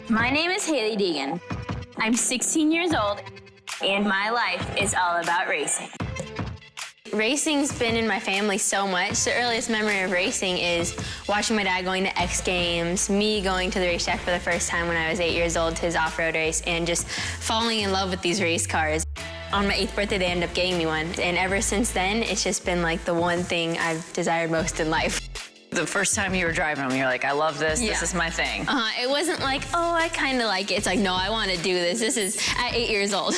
My name is Hailie Deegan. I'm 16 years old, and my life is all about racing. Racing's been in my family so much. The earliest memory of racing is watching my dad going to X Games, me going to the racetrack for the first time when I was 8 years old to his off-road race, and just falling in love with these race cars. On my 8th birthday, they ended up getting me one, and ever since then, it's just been like the one thing I've desired most in life. The first time you were driving them, you're like, I love this, Yeah. This is my thing. It wasn't like, oh, I kind of like it. It's like, no, I want to do this. This is at 8 years old.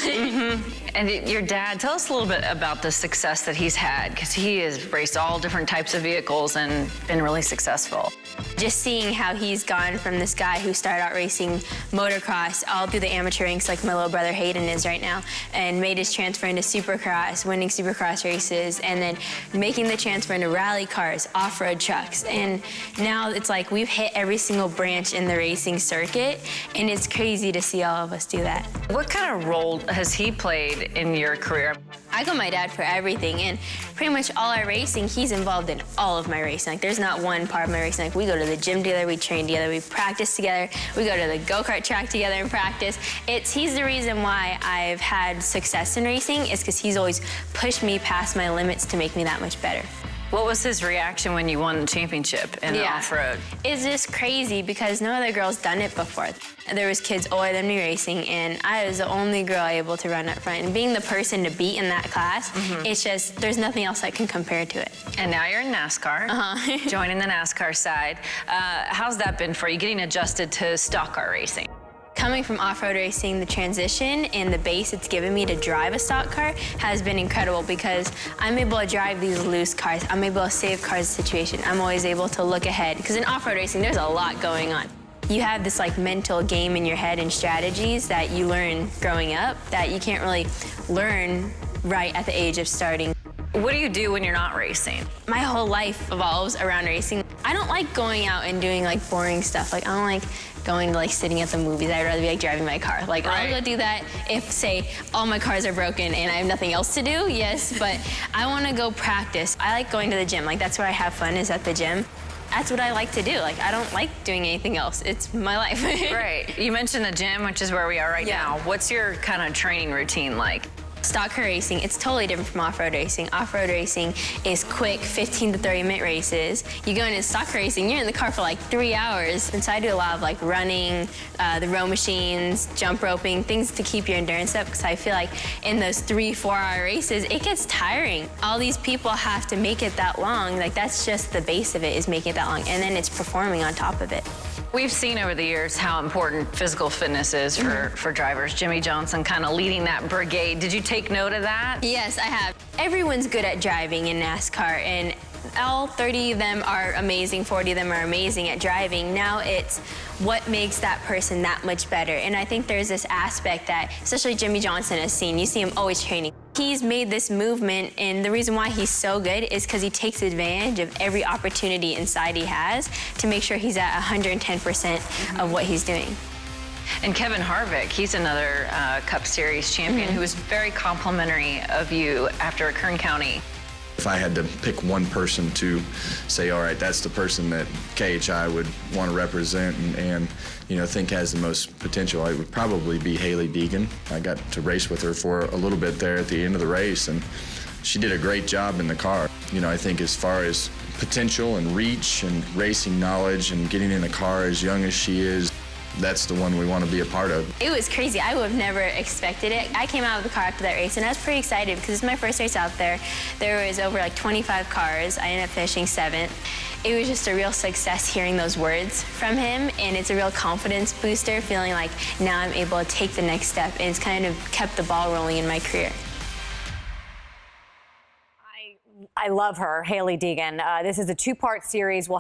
And your dad, tell us a little bit about the success that he's had, because he has raced all different types of vehicles and been really successful. Just seeing how he's gone from this guy who started out racing motocross all through the amateur ranks, like my little brother Hayden is right now, and made his transfer into supercross, winning supercross races, and then making the transfer into rally cars, off-road trucks. And now it's like we've hit every single branch in the racing circuit, and it's crazy to see all of us do that. What kind of role has he played in your career? I go my dad for everything, and pretty much all our racing, he's involved in all of my racing. Like, there's not one part of my racing. Like, we go to the gym together, we train together, we practice together, we go to the go-kart track together and practice. He's the reason why I've had success in racing, is because he's always pushed me past my limits to make me that much better. What was his reaction when you won the championship in the off-road? It's just crazy because no other girl's done it before. There was kids older than me racing, and I was the only girl able to run up front. And being the person to beat in that class, it's just, there's nothing else that can compare to it. And now you're in NASCAR, joining the NASCAR side. How's that been for you, getting adjusted to stock car racing? Coming from off-road racing, the transition and the base it's given me to drive a stock car has been incredible because I'm able to drive these loose cars. I'm able to save cars situation. I'm always able to look ahead because in off-road racing, there's a lot going on. You have this like mental game in your head and strategies that you learn growing up that you can't really learn right at the age of starting. What do you do when you're not racing? My whole life evolves around racing. I don't like going out and doing like boring stuff. Like I don't like going to like sitting at the movies. I'd rather be like driving my car. Like I'll go do that if say all my cars are broken and I have nothing else to do, yes, but I want to go practice. I like going to the gym. Like that's where I have fun is at the gym. That's what I like to do. Like I don't like doing anything else. It's my life. Right. You mentioned the gym, which is where we are right now. What's your kind of training routine like? Stock car racing, it's totally different from off-road racing. Off-road racing is quick 15 to 30-minute races. You go into stock car racing, you're in the car for like 3 hours. And so I do a lot of like running, the row machines, jump roping, things to keep your endurance up because I feel like in those 3-4 hour races, it gets tiring. All these people have to make it that long. Like that's just the base of it is making it that long. And then it's performing on top of it. We've seen over the years how important physical fitness is for drivers. Jimmie Johnson kind of leading that brigade. Did you take note of that? Yes, I have. Everyone's good at driving in NASCAR, and all 30 of them are amazing, 40 of them are amazing at driving. Now it's what makes that person that much better. And I think there's this aspect that, especially Jimmie Johnson has seen, you see him always training. He's made this movement, and the reason why he's so good is because he takes advantage of every opportunity inside he has to make sure he's at 110% of what he's doing. And Kevin Harvick, he's another Cup Series champion who was very complimentary of you after Kern County. If I had to pick one person to say, all right, that's the person that KHI would want to represent and you know, think has the most potential, it would probably be Hailie Deegan. I got to race with her for a little bit there at the end of the race, and she did a great job in the car. You know, I think as far as potential and reach and racing knowledge and getting in the car as young as she is, that's the one we want to be a part of. It was crazy. I would have never expected it. I came out of the car after that race, and I was pretty excited because it's my first race out there. There was over like 25 cars. I ended up finishing 7th. It was just a real success hearing those words from him, and it's a real confidence booster, feeling like now I'm able to take the next step, and it's kind of kept the ball rolling in my career. I love her, Hailie Deegan. This is a 2-part series. We'll